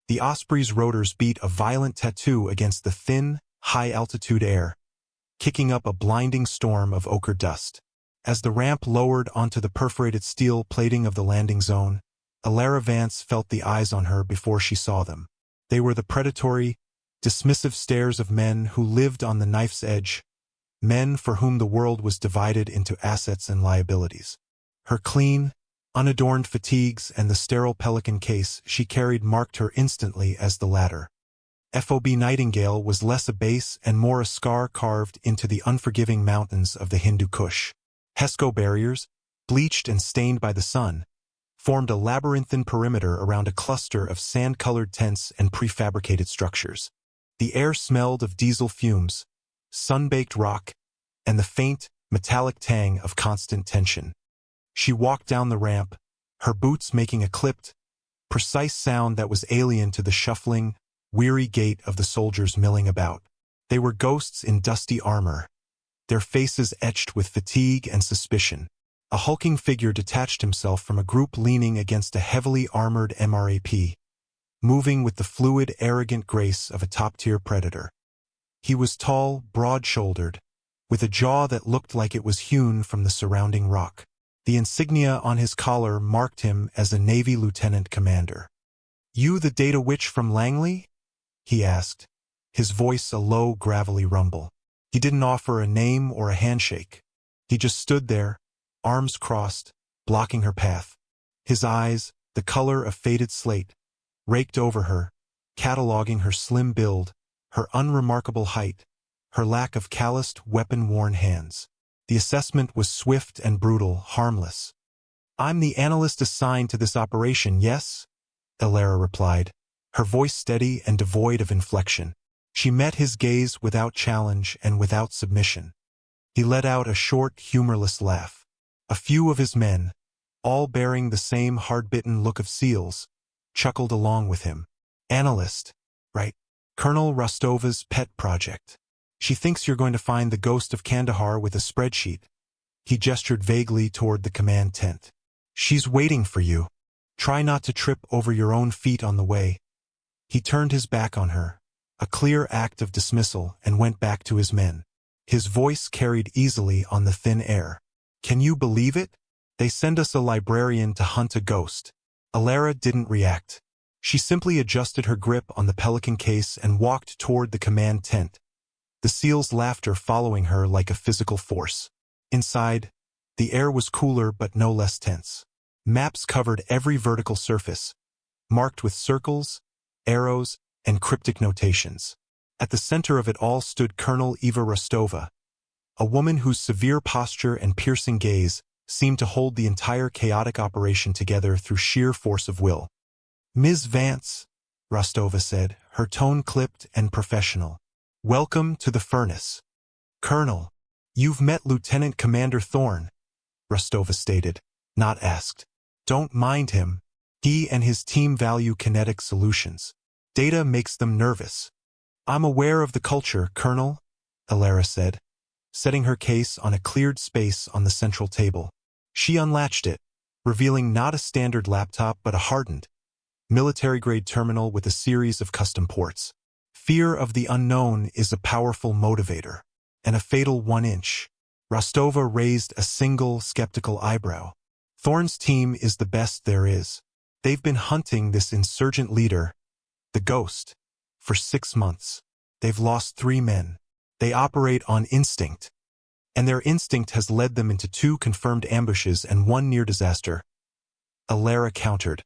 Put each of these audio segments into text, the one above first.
The Osprey's rotors beat a violent tattoo against the thin, high-altitude air, kicking up a blinding storm of ochre dust. As the ramp lowered onto the perforated steel plating of the landing zone, Alara Vance felt the eyes on her before she saw them. They were the predatory, dismissive stares of men who lived on the knife's edge, men for whom the world was divided into assets and liabilities. Her clean, unadorned fatigues and the sterile pelican case she carried marked her instantly as the latter. FOB Nightingale was less a base and more a scar carved into the unforgiving mountains of the Hindu Kush. Hesco barriers, bleached and stained by the sun, formed a labyrinthine perimeter around a cluster of sand-colored tents and prefabricated structures. The air smelled of diesel fumes, sun-baked rock, and the faint, metallic tang of constant tension. She walked down the ramp, her boots making a clipped, precise sound that was alien to the shuffling, weary gait of the soldiers milling about. They were ghosts in dusty armor, their faces etched with fatigue and suspicion. A hulking figure detached himself from a group leaning against a heavily armored MRAP, moving with the fluid, arrogant grace of a top-tier predator. He was tall, broad-shouldered, with a jaw that looked like it was hewn from the surrounding rock. The insignia on his collar marked him as a Navy lieutenant commander. "You the data witch from Langley?" he asked, his voice a low, gravelly rumble. He didn't offer a name or a handshake. He just stood there, arms crossed, blocking her path. His eyes, the color of faded slate, raked over her, cataloging her slim build, her unremarkable height, her lack of calloused, weapon-worn hands. The assessment was swift and brutal, harmless. "I'm the analyst assigned to this operation, yes?" Alara replied, her voice steady and devoid of inflection. She met his gaze without challenge and without submission. He let out a short, humorless laugh. A few of his men, all bearing the same hard-bitten look of seals, chuckled along with him. "Analyst, right? Colonel Rostova's pet project. She thinks you're going to find the ghost of Kandahar with a spreadsheet." He gestured vaguely toward the command tent. "She's waiting for you. Try not to trip over your own feet on the way." He turned his back on her, a clear act of dismissal, and went back to his men. His voice carried easily on the thin air. "Can you believe it? They send us a librarian to hunt a ghost." Alara didn't react. She simply adjusted her grip on the pelican case and walked toward the command tent, the SEAL's laughter following her like a physical force. Inside, the air was cooler but no less tense. Maps covered every vertical surface, marked with circles, arrows, and cryptic notations. At the center of it all stood Colonel Eva Rostova, a woman whose severe posture and piercing gaze seemed to hold the entire chaotic operation together through sheer force of will. "Ms. Vance," Rostova said, her tone clipped and professional. "Welcome to the furnace." "Colonel, you've met Lieutenant Commander Thorne," Rostova stated, not asked. "Don't mind him. He and his team value kinetic solutions. Data makes them nervous." "I'm aware of the culture, Colonel," Alara said, setting her case on a cleared space on the central table. She unlatched it, revealing not a standard laptop but a hardened, military-grade terminal with a series of custom ports. "Fear of the unknown is a powerful motivator, and a fatal 1-inch. Rostova raised a single, skeptical eyebrow. "Thorne's team is the best there is. They've been hunting this insurgent leader, the Ghost, for 6 months. They've lost 3 men. They operate on instinct, and their instinct has led them into 2 confirmed ambushes and 1 near disaster." Alara countered,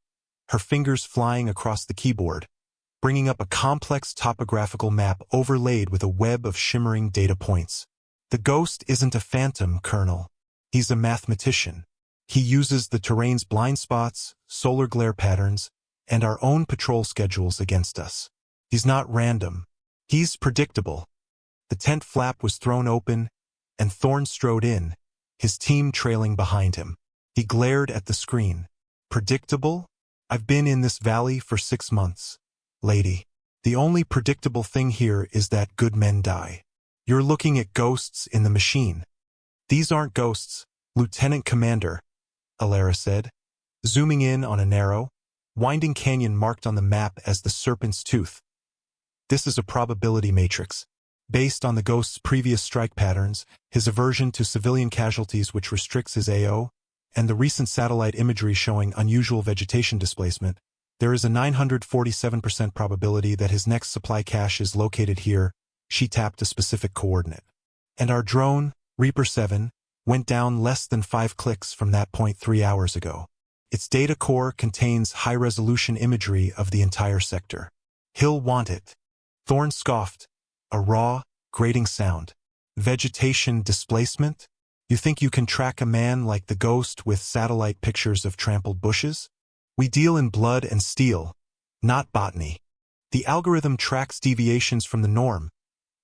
her fingers flying across the keyboard, bringing up a complex topographical map overlaid with a web of shimmering data points. "The Ghost isn't a phantom, Colonel. He's a mathematician. He uses the terrain's blind spots, solar glare patterns, and our own patrol schedules against us. He's not random. He's predictable." The tent flap was thrown open, and Thorne strode in, his team trailing behind him. He glared at the screen. "Predictable? I've been in this valley for 6 months, lady. The only predictable thing here is that good men die. You're looking at ghosts in the machine." "These aren't ghosts, Lieutenant Commander," Alara said, zooming in on a narrow, Winding canyon marked on the map as the Serpent's Tooth. This is a probability matrix. Based on the Ghost's previous strike patterns, his aversion to civilian casualties which restricts his AO, and the recent satellite imagery showing unusual vegetation displacement, there is a 947% probability that his next supply cache is located here. She tapped a specific coordinate. And our drone, Reaper 7, went down less than 5 clicks from that point 3 hours ago. Its data core contains high-resolution imagery of the entire sector. He'll want it. Thorne scoffed, a raw, grating sound. Vegetation displacement? You think you can track a man like the Ghost with satellite pictures of trampled bushes? We deal in blood and steel, not botany. The algorithm tracks deviations from the norm,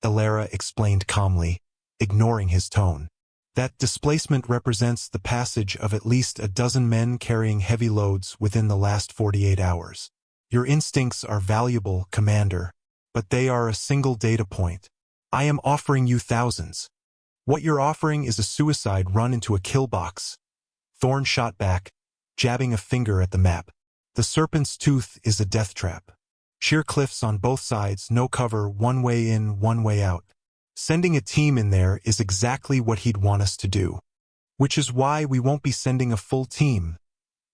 Alara explained calmly, ignoring his tone. That displacement represents the passage of at least a dozen men carrying heavy loads within the last 48 hours. Your instincts are valuable, Commander, but they are a single data point. I am offering you thousands. What you're offering is a suicide run into a kill box. Thorne shot back, jabbing a finger at the map. The Serpent's Tooth is a death trap. Sheer cliffs on both sides, no cover, one way in, one way out. Sending a team in there is exactly what he'd want us to do. Which is why we won't be sending a full team,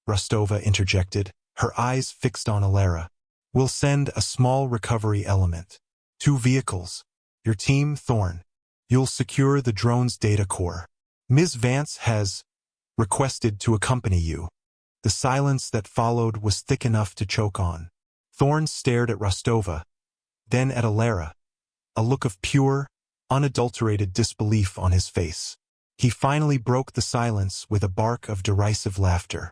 Rostova interjected, her eyes fixed on Alara. We'll send a small recovery element. 2 vehicles. Your team, Thorne. You'll secure the drone's data core. Ms. Vance has requested to accompany you. The silence that followed was thick enough to choke on. Thorne stared at Rostova, then at Alara, a look of pure, unadulterated disbelief on his face. He finally broke the silence with a bark of derisive laughter.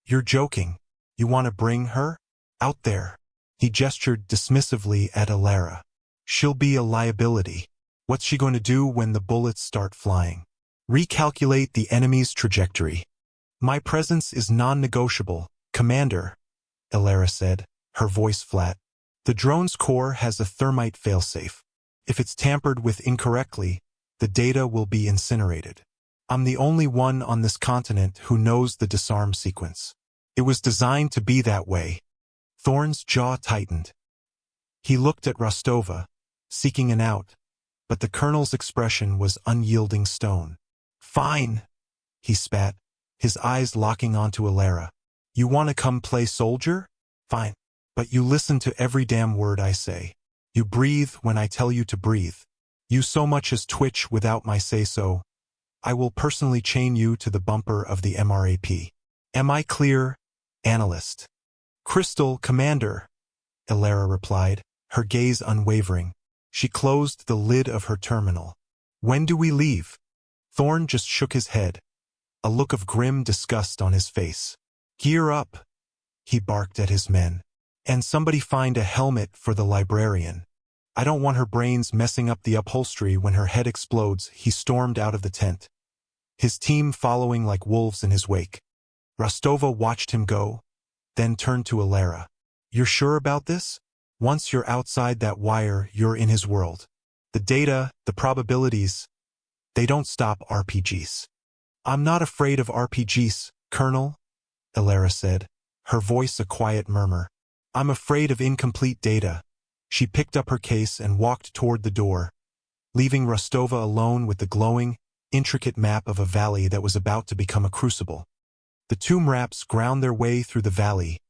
You're joking. You want to bring her? Out there. He gestured dismissively at Alara. She'll be a liability. What's she going to do when the bullets start flying? Recalculate the enemy's trajectory. My presence is non-negotiable, Commander, Alara said, her voice flat. The drone's core has a thermite failsafe. If it's tampered with incorrectly, the data will be incinerated. I'm the only one on this continent who knows the disarm sequence. It was designed to be that way. Thorne's jaw tightened. He looked at Rostova, seeking an out, but the colonel's expression was unyielding stone. Fine, he spat, his eyes locking onto Alara. You want to come play soldier? Fine. But you listen to every damn word I say. You breathe when I tell you to breathe. You so much as twitch without my say-so. I will personally chain you to the bumper of the MRAP. Am I clear, analyst? Crystal, Commander, Alara replied, her gaze unwavering. She closed the lid of her terminal. When do we leave? Thorne just shook his head, a look of grim disgust on his face. Gear up, he barked at his men. And somebody find a helmet for the librarian. I don't want her brains messing up the upholstery when her head explodes. He stormed out of the tent, his team following like wolves in his wake. Rostova watched him go, then turned to Alara. You're sure about this? Once you're outside that wire, you're in his world. The data, the probabilities, they don't stop RPGs. I'm not afraid of RPGs, Colonel, Alara said, her voice a quiet murmur. I'm afraid of incomplete data. She picked up her case and walked toward the door, leaving Rostova alone with the glowing, intricate map of a valley that was about to become a crucible. The tomb raps ground their way through the valley,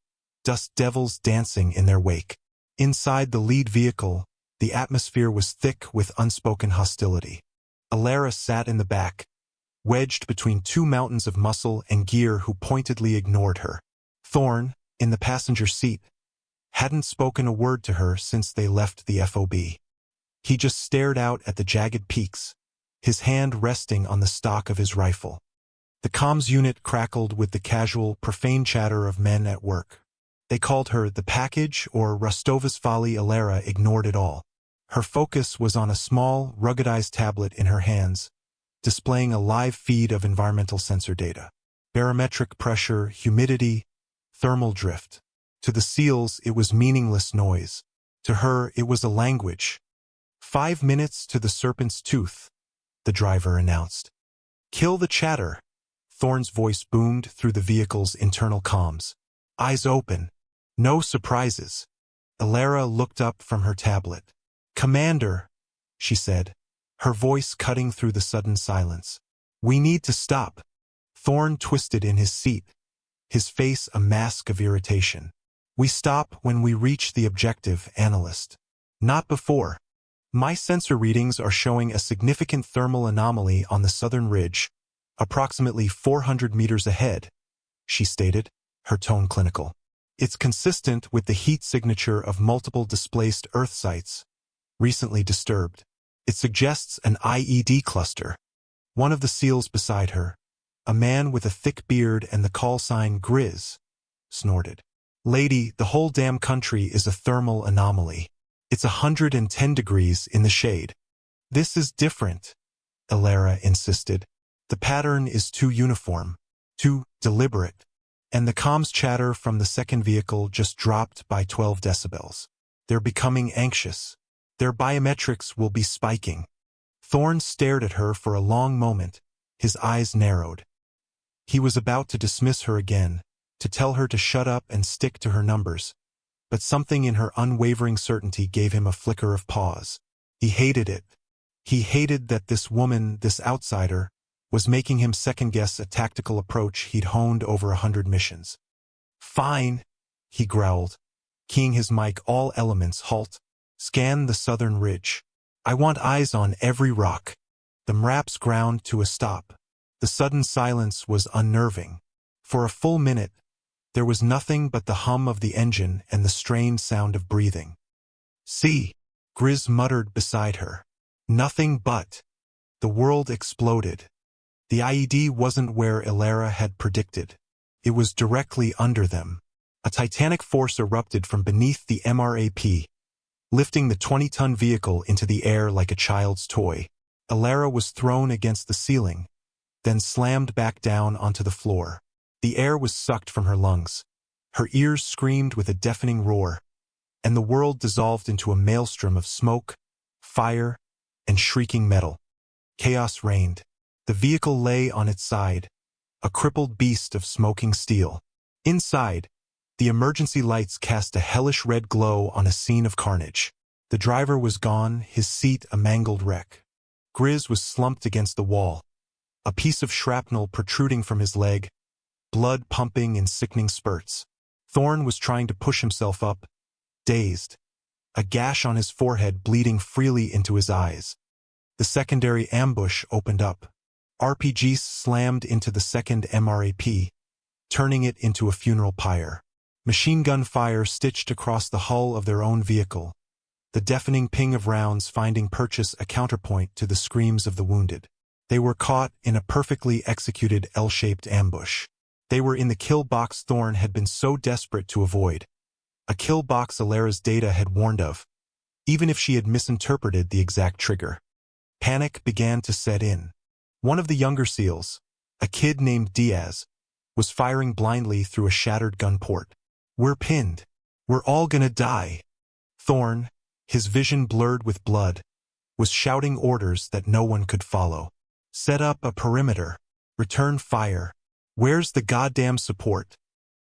dust devils dancing in their wake. Inside the lead vehicle, the atmosphere was thick with unspoken hostility. Alara sat in the back, wedged between 2 mountains of muscle and gear who pointedly ignored her. Thorne, in the passenger seat, hadn't spoken a word to her since they left the FOB. He just stared out at the jagged peaks, his hand resting on the stock of his rifle. The comms unit crackled with the casual, profane chatter of men at work. They called her the package or Rostova's folly. Alara ignored it all. Her focus was on a small, ruggedized tablet in her hands, displaying a live feed of environmental sensor data. Barometric pressure, humidity, thermal drift. To the SEALs, it was meaningless noise. To her, it was a language. 5 minutes to the Serpent's Tooth, the driver announced. Kill the chatter, Thorne's voice boomed through the vehicle's internal comms. Eyes open. No surprises. Alara looked up from her tablet. "Commander," she said, her voice cutting through the sudden silence. "We need to stop." Thorne twisted in his seat, his face a mask of irritation. "We stop when we reach the objective, analyst. Not before. My sensor readings are showing a significant thermal anomaly on the southern ridge, approximately 400 meters ahead," she stated, her tone clinical. "It's consistent with the heat signature of multiple displaced Earth sites, recently disturbed. It suggests an IED cluster." One of the SEALs beside her, a man with a thick beard and the call sign Grizz, snorted. "Lady, the whole damn country is a thermal anomaly. It's 110 degrees in the shade." "This is different," Alara insisted. "The pattern is too uniform, too deliberate." And the comms chatter from the second vehicle just dropped by 12 decibels. "They're becoming anxious. Their biometrics will be spiking." Thorne stared at her for a long moment, his eyes narrowed. He was about to dismiss her again, to tell her to shut up and stick to her numbers, but something in her unwavering certainty gave him a flicker of pause. He hated it. He hated that this woman, this outsider, was making him second-guess a tactical approach he'd honed over 100 missions. "Fine," he growled, keying his mic all elements halt. "Scan the southern ridge. I want eyes on every rock." The MRAPs ground to a stop. The sudden silence was unnerving. For a full minute, there was nothing but the hum of the engine and the strained sound of breathing. "See," Grizz muttered beside her. "Nothing but." The world exploded. The IED wasn't where Alara had predicted. It was directly under them. A titanic force erupted from beneath the MRAP, lifting the 20-ton vehicle into the air like a child's toy. Alara was thrown against the ceiling, then slammed back down onto the floor. The air was sucked from her lungs. Her ears screamed with a deafening roar, and the world dissolved into a maelstrom of smoke, fire, and shrieking metal. Chaos reigned. The vehicle lay on its side, a crippled beast of smoking steel. Inside, the emergency lights cast a hellish red glow on a scene of carnage. The driver was gone, his seat a mangled wreck. Grizz was slumped against the wall, a piece of shrapnel protruding from his leg, blood pumping in sickening spurts. Thorne was trying to push himself up, dazed, a gash on his forehead bleeding freely into his eyes. The secondary ambush opened up. RPGs slammed into the second MRAP, turning it into a funeral pyre. Machine gun fire stitched across the hull of their own vehicle, the deafening ping of rounds finding purchase a counterpoint to the screams of the wounded. They were caught in a perfectly executed L-shaped ambush. They were in the kill box Thorne had been so desperate to avoid. A kill box Alara's data had warned of, even if she had misinterpreted the exact trigger. Panic began to set in. One of the younger SEALs, a kid named Diaz, was firing blindly through a shattered gun port. "We're pinned. We're all gonna die." Thorne, his vision blurred with blood, was shouting orders that no one could follow. "Set up a perimeter. Return fire. Where's the goddamn support?"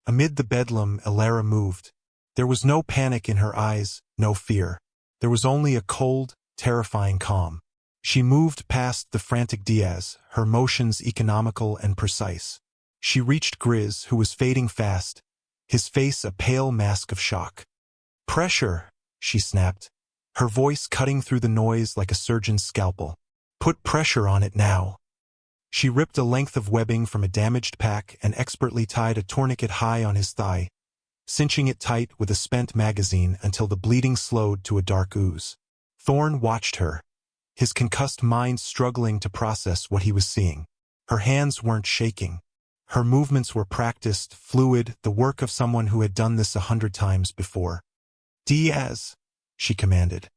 Amid the bedlam, Alara moved. There was no panic in her eyes, no fear. There was only a cold, terrifying calm. She moved past the frantic Diaz, her motions economical and precise. She reached Grizz, who was fading fast, his face a pale mask of shock. "Pressure," she snapped, her voice cutting through the noise like a surgeon's scalpel. "Put pressure on it now." She ripped a length of webbing from a damaged pack and expertly tied a tourniquet high on his thigh, cinching it tight with a spent magazine until the bleeding slowed to a dark ooze. Thorne watched her, his concussed mind struggling to process what he was seeing. Her hands weren't shaking. Her movements were practiced, fluid, the work of someone who had done this 100 times before. "Diaz," she commanded,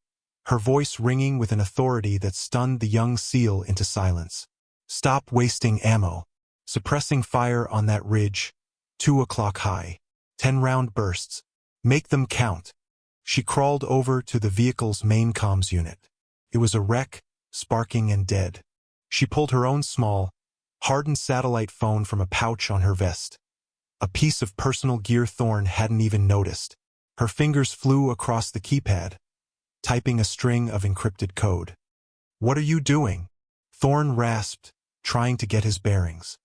her voice ringing with an authority that stunned the young SEAL into silence. "Stop wasting ammo. Suppressing fire on that ridge, 2 o'clock high. 10-round bursts. Make them count." She crawled over to the vehicle's main comms unit. It was a wreck, sparking and dead. She pulled her own small, hardened satellite phone from a pouch on her vest. a piece of personal gear Thorne hadn't even noticed. Her fingers flew across the keypad, typing a string of encrypted code. "What are you doing?" Thorne rasped, trying to get his bearings.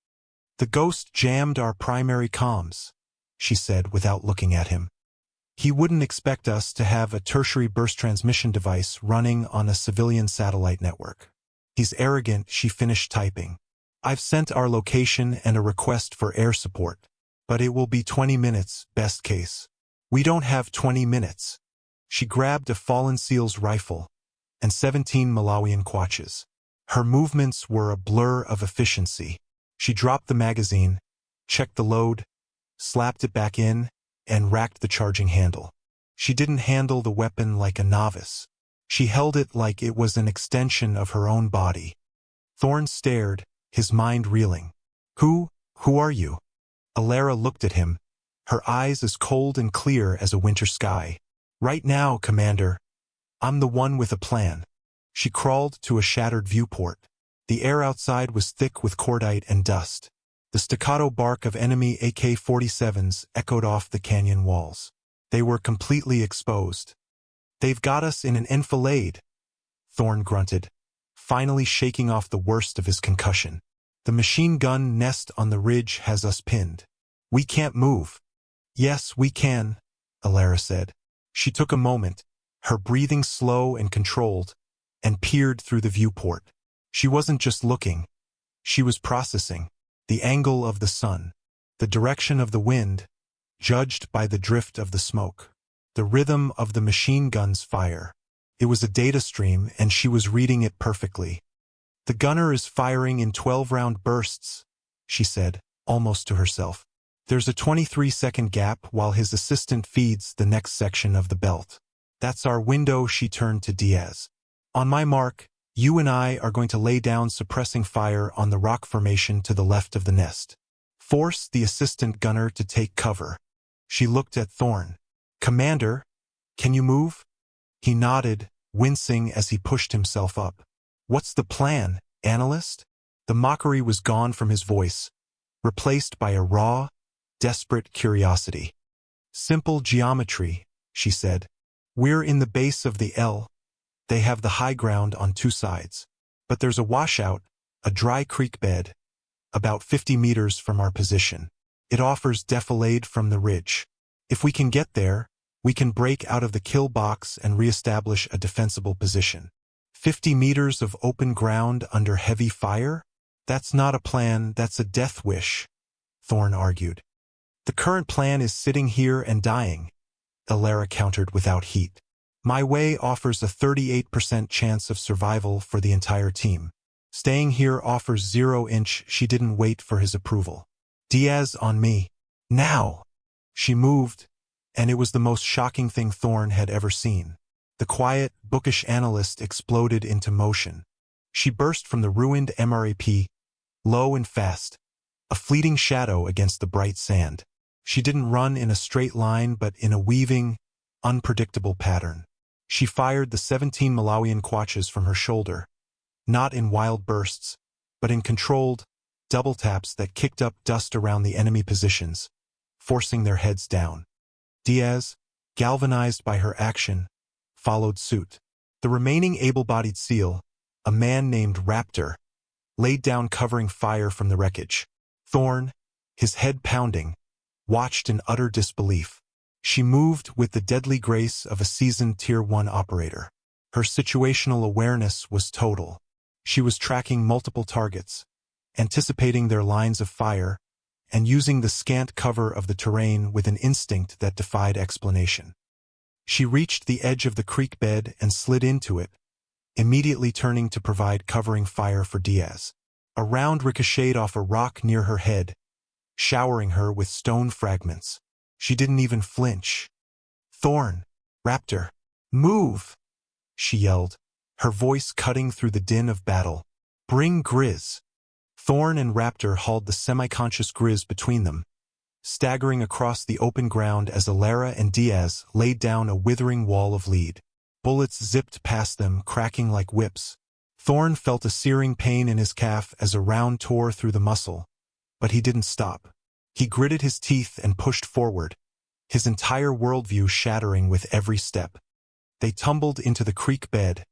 "The ghost jammed our primary comms," she said without looking at him. "He wouldn't expect us to have a tertiary burst transmission device running on a civilian satellite network. He's arrogant," she finished typing. "I've sent our location and a request for air support, but it will be 20 minutes, best case." "We don't have 20 minutes. She grabbed a fallen seal's rifle and 17 Malawian kwaches. Her movements were a blur of efficiency. She dropped the magazine, checked the load, slapped it back in, and racked the charging handle. She didn't handle the weapon like a novice. She held it like it was an extension of her own body. Thorne stared, his mind reeling. Who are you?" Alara looked at him, her eyes as cold and clear as a winter sky. "Right now, Commander. I'm the one with a plan." She crawled to a shattered viewport. The air outside was thick with cordite and dust. The staccato bark of enemy AK-47s echoed off the canyon walls. They were completely exposed. "They've got us in an enfilade," Thorne grunted, finally shaking off the worst of his concussion. "The machine gun nest on the ridge has us pinned. We can't move." "Yes, we can," Alara said. She took a moment, her breathing slow and controlled, and peered through the viewport. She wasn't just looking. She was processing. The angle of the sun, the direction of the wind, judged by the drift of the smoke, the rhythm of the machine gun's fire. It was a data stream, and she was reading it perfectly. "The gunner is firing in 12-round bursts," she said, almost to herself. "There's a 23-second gap while his assistant feeds the next section of the belt. That's our window." She turned to Diaz. "On my mark, you and I are going to lay down suppressing fire on the rock formation to the left of the nest. Force the assistant gunner to take cover." She looked at Thorne. "Commander, can you move?" He nodded, wincing as he pushed himself up. "What's the plan, analyst?" The mockery was gone from his voice, replaced by a raw, desperate curiosity. "Simple geometry," she said. "We're in the base of the L. They have the high ground on two sides. But there's a washout, a dry creek bed, about 50 meters from our position. It offers defilade from the ridge. If we can get there, we can break out of the kill box and reestablish a defensible position. 50 meters of open ground under heavy fire? That's not a plan, that's a death wish," Thorne argued. "The current plan is sitting here and dying," Alara countered without heat. "My way offers a 38% chance of survival for the entire team. Staying here offers 0". She didn't wait for his approval. "Diaz on me. Now!" She moved, and it was the most shocking thing Thorne had ever seen. The quiet, bookish analyst exploded into motion. She burst from the ruined MRAP, low and fast, a fleeting shadow against the bright sand. She didn't run in a straight line but in a weaving, unpredictable pattern. She fired the 17 Malawian kwaches from her shoulder, not in wild bursts, but in controlled, double taps that kicked up dust around the enemy positions, forcing their heads down. Diaz, galvanized by her action, followed suit. The remaining able-bodied SEAL, a man named Raptor, laid down covering fire from the wreckage. Thorne, his head pounding, watched in utter disbelief. She moved with the deadly grace of a seasoned Tier 1 operator. Her situational awareness was total. She was tracking multiple targets, anticipating their lines of fire, and using the scant cover of the terrain with an instinct that defied explanation. She reached the edge of the creek bed and slid into it, immediately turning to provide covering fire for Diaz. A round ricocheted off a rock near her head, showering her with stone fragments. She didn't even flinch. "Thorne, Raptor, move!" she yelled, her voice cutting through the din of battle. "Bring Grizz." Thorne and Raptor hauled the semi-conscious Grizz between them, staggering across the open ground as Alara and Diaz laid down a withering wall of lead. Bullets zipped past them, cracking like whips. Thorne felt a searing pain in his calf as a round tore through the muscle, but he didn't stop. He gritted his teeth and pushed forward, his entire worldview shattering with every step. They tumbled into the creek bed,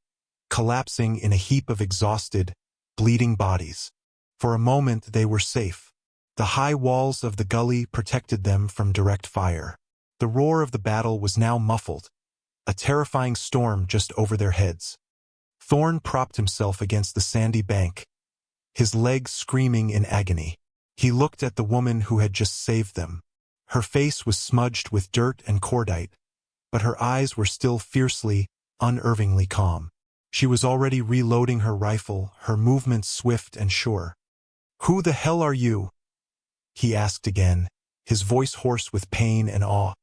collapsing in a heap of exhausted, bleeding bodies. For a moment they were safe. The high walls of the gully protected them from direct fire. The roar of the battle was now muffled, a terrifying storm just over their heads. Thorne propped himself against the sandy bank, his legs screaming in agony. He looked at the woman who had just saved them. Her face was smudged with dirt and cordite, but her eyes were still fiercely, unervingly calm. She was already reloading her rifle, her movements swift and sure. "Who the hell are you?" he asked again, his voice hoarse with pain and awe.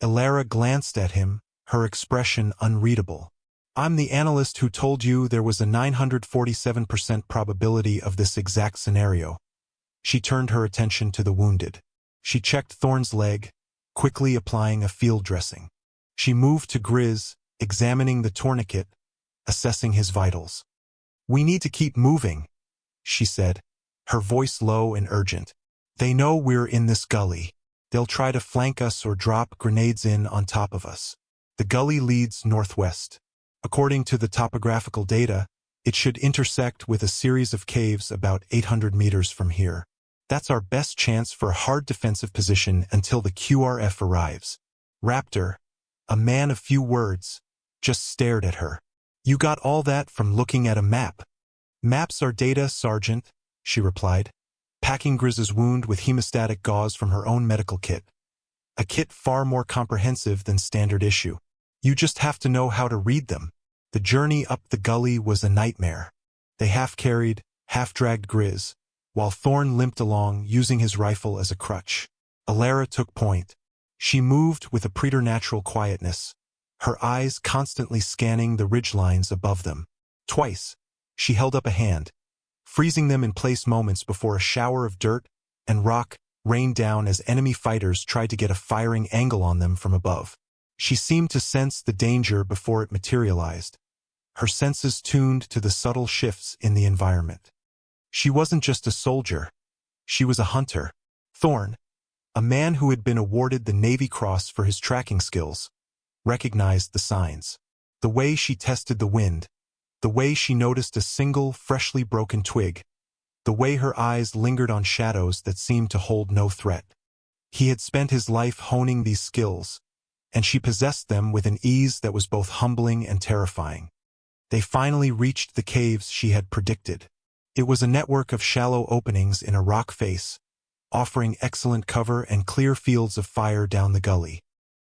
Alara glanced at him, her expression unreadable. "I'm the analyst who told you there was a 947% probability of this exact scenario." She turned her attention to the wounded. She checked Thorne's leg, quickly applying a field dressing. She moved to Grizz, examining the tourniquet, assessing his vitals. "We need to keep moving," she said, her voice low and urgent. "They know we're in this gully. They'll try to flank us or drop grenades in on top of us." The gully leads northwest. According to the topographical data, it should intersect with a series of caves about 800 meters from here. That's our best chance for a hard defensive position until the QRF arrives. Raptor, a man of few words, just stared at her. "You got all that from looking at a map." "Maps are data, Sergeant," she replied, packing Grizz's wound with hemostatic gauze from her own medical kit. A kit far more comprehensive than standard issue. You just have to know how to read them. The journey up the gully was a nightmare. They half-carried, half-dragged Grizz, while Thorne limped along, using his rifle as a crutch. Alara took point. She moved with a preternatural quietness, her eyes constantly scanning the ridgelines above them. Twice, she held up a hand, freezing them in place moments before a shower of dirt and rock rained down as enemy fighters tried to get a firing angle on them from above. She seemed to sense the danger before it materialized, her senses tuned to the subtle shifts in the environment. She wasn't just a soldier, she was a hunter. Thorne, a man who had been awarded the Navy Cross for his tracking skills, recognized the signs. The way she tested the wind, the way she noticed a single, freshly broken twig, the way her eyes lingered on shadows that seemed to hold no threat. He had spent his life honing these skills, and she possessed them with an ease that was both humbling and terrifying. They finally reached the caves she had predicted. It was a network of shallow openings in a rock face, offering excellent cover and clear fields of fire down the gully.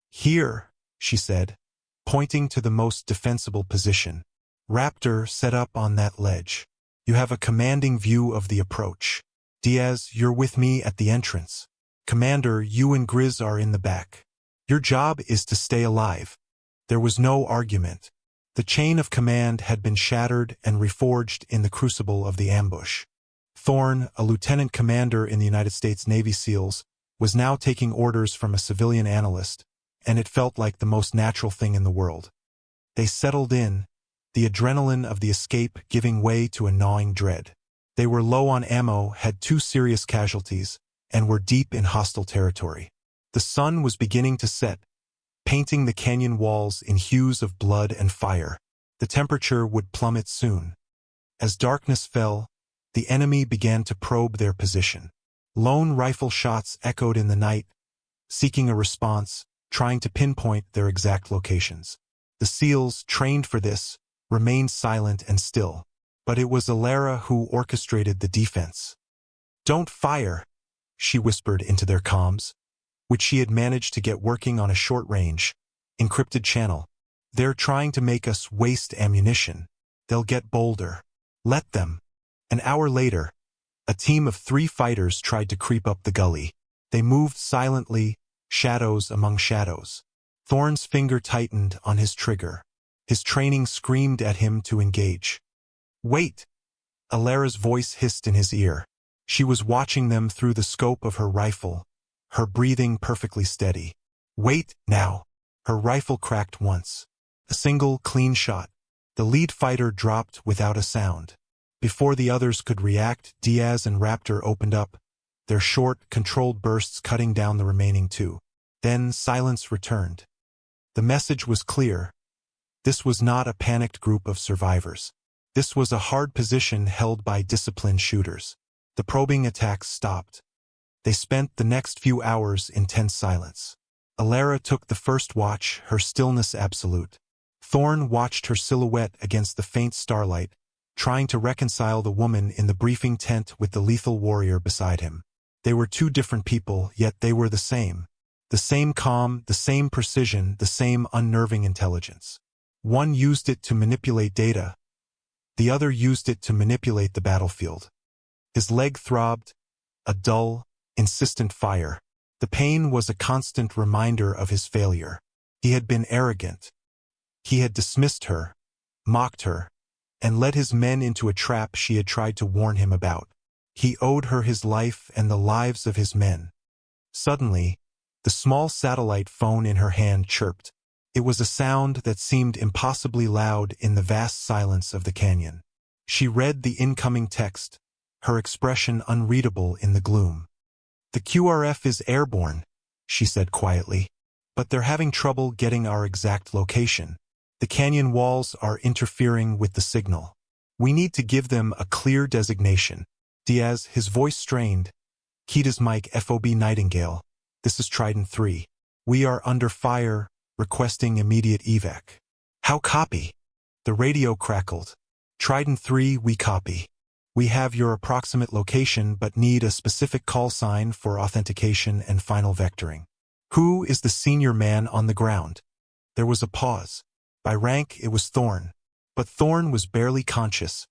"Here," she said, pointing to the most defensible position. "Raptor set up on that ledge. You have a commanding view of the approach. Diaz, you're with me at the entrance. Commander, you and Grizz are in the back. Your job is to stay alive." There was no argument. The chain of command had been shattered and reforged in the crucible of the ambush. Thorne, a lieutenant commander in the United States Navy SEALs, was now taking orders from a civilian analyst, and it felt like the most natural thing in the world. They settled in, the adrenaline of the escape giving way to a gnawing dread. They were low on ammo, had 2 serious casualties, and were deep in hostile territory. The sun was beginning to set, painting the canyon walls in hues of blood and fire. The temperature would plummet soon. As darkness fell, the enemy began to probe their position. Lone rifle shots echoed in the night, seeking a response, trying to pinpoint their exact locations. The SEALs, trained for this, remained silent and still, but it was Alara who orchestrated the defense. "Don't fire," she whispered into their comms, which she had managed to get working on a short-range, encrypted channel. "They're trying to make us waste ammunition. They'll get bolder. Let them." An hour later, a team of 3 fighters tried to creep up the gully. They moved silently, shadows among shadows. Thorne's finger tightened on his trigger. His training screamed at him to engage. "Wait!" Alara's voice hissed in his ear. She was watching them through the scope of her rifle, her breathing perfectly steady. "Wait, now!" Her rifle cracked once. A single, clean shot. The lead fighter dropped without a sound. Before the others could react, Diaz and Raptor opened up, their short, controlled bursts cutting down the remaining two. Then silence returned. The message was clear. This was not a panicked group of survivors. This was a hard position held by disciplined shooters. The probing attacks stopped. They spent the next few hours in tense silence. Alara took the first watch, her stillness absolute. Thorne watched her silhouette against the faint starlight, trying to reconcile the woman in the briefing tent with the lethal warrior beside him. They were two different people, yet they were the same. The same calm, the same precision, the same unnerving intelligence. One used it to manipulate data. The other used it to manipulate the battlefield. His leg throbbed, a dull, insistent fire. The pain was a constant reminder of his failure. He had been arrogant. He had dismissed her, mocked her, and led his men into a trap she had tried to warn him about. He owed her his life and the lives of his men. Suddenly, the small satellite phone in her hand chirped. It was a sound that seemed impossibly loud in the vast silence of the canyon. She read the incoming text, her expression unreadable in the gloom. "The QRF is airborne," she said quietly, "but they're having trouble getting our exact location. The canyon walls are interfering with the signal. We need to give them a clear designation." Diaz, his voice strained, keyed his mic. "FOB Nightingale. This is Trident 3. We are under fire, requesting immediate evac." "How copy?" The radio crackled. "Trident 3, we copy. We have your approximate location but need a specific call sign for authentication and final vectoring. Who is the senior man on the ground?" There was a pause. By rank, it was Thorne. But Thorne was barely conscious,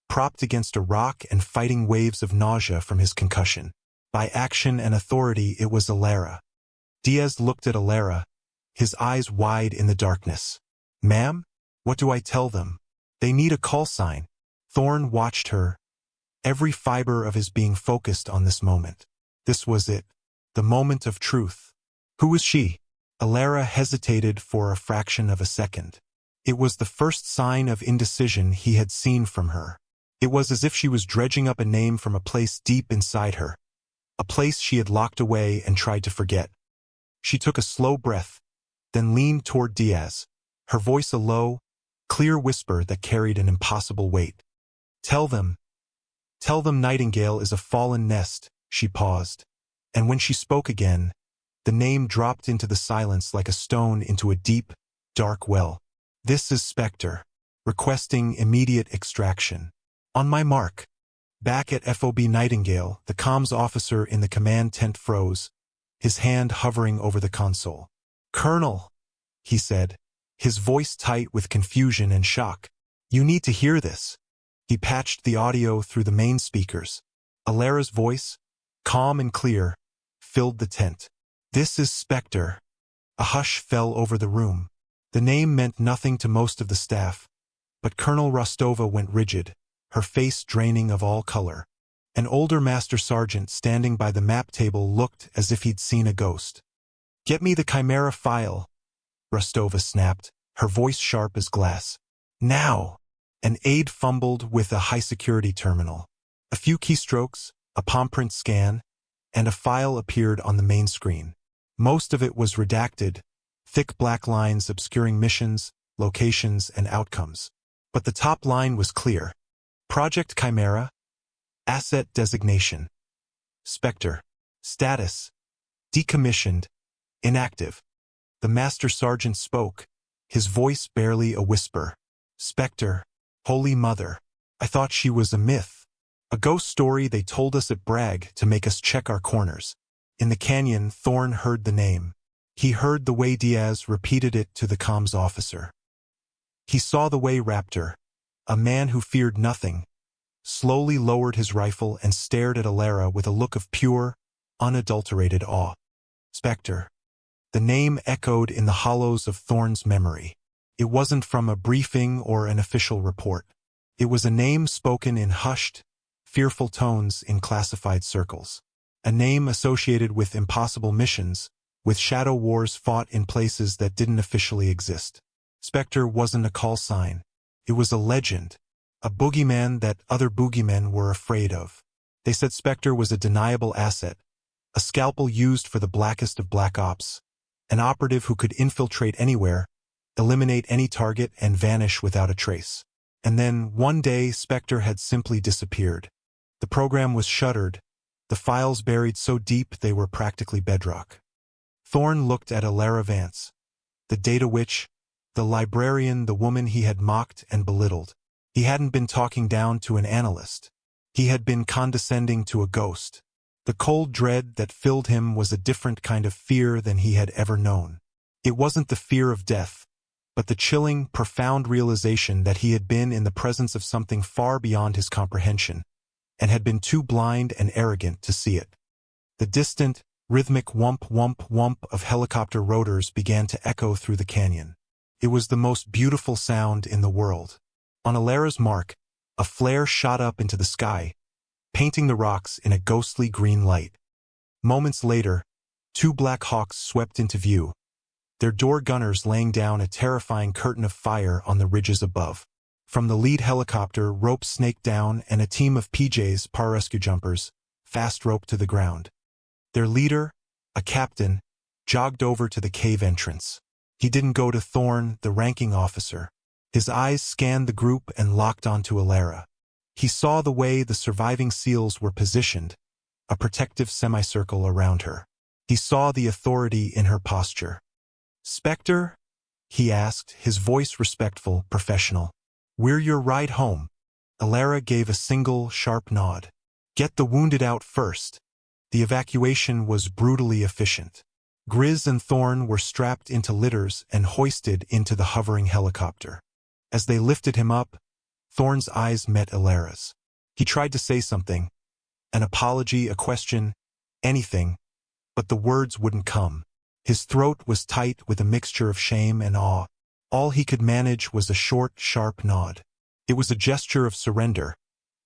propped against a rock and fighting waves of nausea from his concussion. By action and authority, it was Alara. Diaz looked at Alara, his eyes wide in the darkness. "Ma'am? What do I tell them? They need a call sign." Thorne watched her, every fiber of his being focused on this moment. This was it, the moment of truth. "Who is she?" Alara hesitated for a fraction of a second. It was the first sign of indecision he had seen from her. It was as if she was dredging up a name from a place deep inside her, a place she had locked away and tried to forget. She took a slow breath, then leaned toward Diaz, her voice a low, clear whisper that carried an impossible weight. Tell them Nightingale is a fallen nest." She paused, and when she spoke again, the name dropped into the silence like a stone into a deep, dark well. "This is Spectre, requesting immediate extraction. On my mark." Back at FOB Nightingale, the comms officer in the command tent froze, his hand hovering over the console. "Colonel," he said, his voice tight with confusion and shock. "You need to hear this." He patched the audio through the main speakers. Alara's voice, calm and clear, filled the tent. "This is Spectre." A hush fell over the room. The name meant nothing to most of the staff, but Colonel Rostova went rigid, her face draining of all color. An older master sergeant standing by the map table looked as if he'd seen a ghost. "Get me the Chimera file," Rostova snapped, her voice sharp as glass. "Now!" An aide fumbled with a high-security terminal. A few keystrokes, a palm print scan, and a file appeared on the main screen. Most of it was redacted, thick black lines obscuring missions, locations, and outcomes. But the top line was clear. Project Chimera, asset designation. Spectre, status, decommissioned, inactive. The master sergeant spoke, his voice barely a whisper. "Spectre, Holy Mother. I thought she was a myth. A ghost story they told us at Bragg to make us check our corners." In the canyon, Thorne heard the name. He heard the way Diaz repeated it to the comms officer. He saw the way Raptor, a man who feared nothing, slowly lowered his rifle and stared at Alara with a look of pure, unadulterated awe. Spectre. The name echoed in the hollows of Thorne's memory. It wasn't from a briefing or an official report. It was a name spoken in hushed, fearful tones in classified circles. A name associated with impossible missions, with shadow wars fought in places that didn't officially exist. Spectre wasn't a call sign. It was a legend, a boogeyman that other boogeymen were afraid of. They said Spectre was a deniable asset, a scalpel used for the blackest of black ops, an operative who could infiltrate anywhere, eliminate any target, and vanish without a trace. And then, one day, Spectre had simply disappeared. The program was shuttered, the files buried so deep they were practically bedrock. Thorne looked at Alara Vance, the data witch, the librarian, the woman he had mocked and belittled. He hadn't been talking down to an analyst. He had been condescending to a ghost. The cold dread that filled him was a different kind of fear than he had ever known. It wasn't the fear of death, but the chilling, profound realization that he had been in the presence of something far beyond his comprehension, and had been too blind and arrogant to see it. The distant, rhythmic whump, whump, whump of helicopter rotors began to echo through the canyon. It was the most beautiful sound in the world. On Alara's mark, a flare shot up into the sky, painting the rocks in a ghostly green light. Moments later, 2 Black Hawks swept into view, their door gunners laying down a terrifying curtain of fire on the ridges above. From the lead helicopter, ropes snaked down, and a team of PJs, pararescue jumpers, fast roped to the ground. Their leader, a captain, jogged over to the cave entrance. He didn't go to Thorne, the ranking officer. His eyes scanned the group and locked onto Alara. He saw the way the surviving SEALs were positioned, a protective semicircle around her. He saw the authority in her posture. "Spectre?" he asked, his voice respectful, professional. "We're your ride home." Alara gave a single, sharp nod. "Get the wounded out first." The evacuation was brutally efficient. Grizz and Thorne were strapped into litters and hoisted into the hovering helicopter. As they lifted him up, Thorne's eyes met Alara's. He tried to say something, an apology, a question, anything, but the words wouldn't come. His throat was tight with a mixture of shame and awe. All he could manage was a short, sharp nod. It was a gesture of surrender,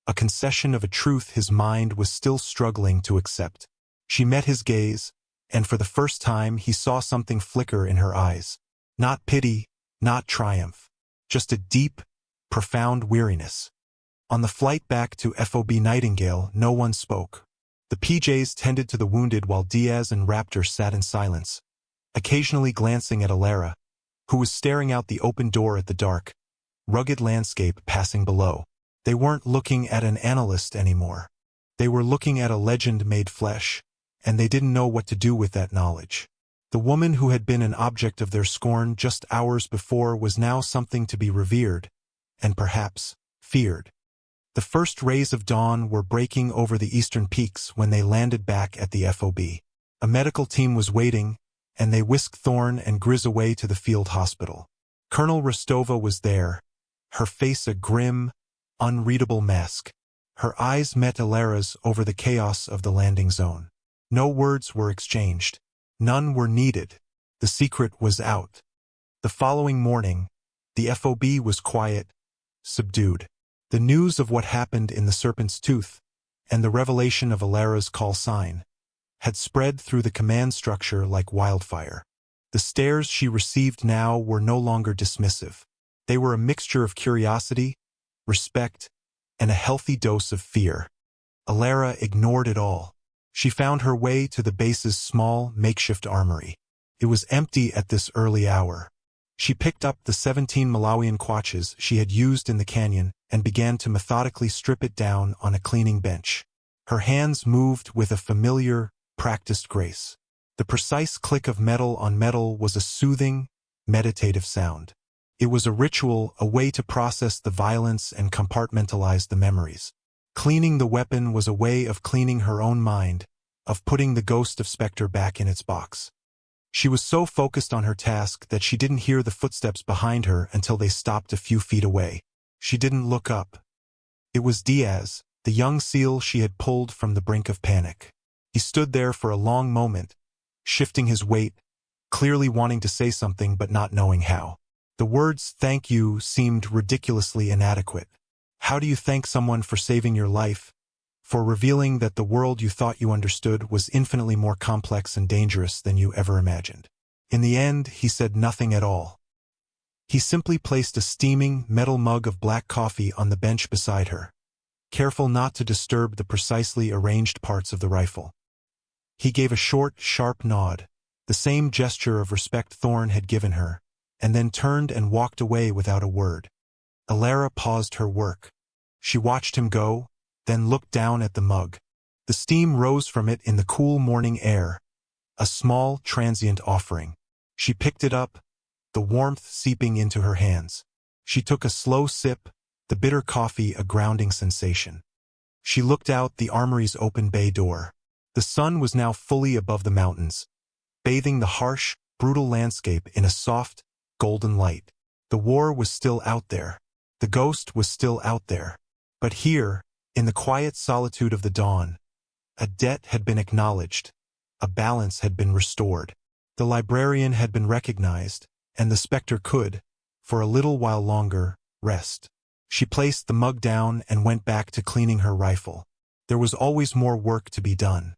a concession of a truth his mind was still struggling to accept. She met his gaze, and for the first time he saw something flicker in her eyes. Not pity, not triumph, just a deep, profound weariness. On the flight back to FOB Nightingale, no one spoke. The PJs tended to the wounded while Diaz and Raptor sat in silence, occasionally glancing at Alara, who was staring out the open door at the dark, rugged landscape passing below. They weren't looking at an analyst anymore. They were looking at a legend made flesh, and they didn't know what to do with that knowledge. The woman who had been an object of their scorn just hours before was now something to be revered, and perhaps feared. The first rays of dawn were breaking over the eastern peaks when they landed back at the FOB. A medical team was waiting, and they whisked Thorne and Grizz away to the field hospital. Colonel Rostova was there, her face a grim, unreadable mask. Her eyes met Alara's over the chaos of the landing zone. No words were exchanged. None were needed. The secret was out. The following morning, the FOB was quiet, subdued. The news of what happened in the Serpent's Tooth, and the revelation of Alara's call sign, had spread through the command structure like wildfire. The stares she received now were no longer dismissive. They were a mixture of curiosity, respect, and a healthy dose of fear. Alara ignored it all. She found her way to the base's small, makeshift armory. It was empty at this early hour. She picked up the 17 Malawian kwaches she had used in the canyon and began to methodically strip it down on a cleaning bench. Her hands moved with a familiar, practiced grace. The precise click of metal on metal was a soothing, meditative sound. It was a ritual, a way to process the violence and compartmentalize the memories. Cleaning the weapon was a way of cleaning her own mind, of putting the ghost of Spectre back in its box. She was so focused on her task that she didn't hear the footsteps behind her until they stopped a few feet away. She didn't look up. It was Diaz, the young SEAL she had pulled from the brink of panic. He stood there for a long moment, shifting his weight, clearly wanting to say something but not knowing how. The words "thank you" seemed ridiculously inadequate. How do you thank someone for saving your life, for revealing that the world you thought you understood was infinitely more complex and dangerous than you ever imagined? In the end, he said nothing at all. He simply placed a steaming, metal mug of black coffee on the bench beside her. careful not to disturb the precisely arranged parts of the rifle. He gave a short, sharp nod, the same gesture of respect Thorne had given her, and then turned and walked away without a word. Alara paused her work. She watched him go, then looked down at the mug. The steam rose from it in the cool morning air, a small, transient offering. She picked it up, the warmth seeping into her hands. She took a slow sip, the bitter coffee a grounding sensation. She looked out the armory's open bay door. The sun was now fully above the mountains, bathing the harsh, brutal landscape in a soft, golden light. The war was still out there. The ghost was still out there. But here, in the quiet solitude of the dawn, a debt had been acknowledged, a balance had been restored. The librarian had been recognized, and the Spectre could, for a little while longer, rest. She placed the mug down and went back to cleaning her rifle. There was always more work to be done.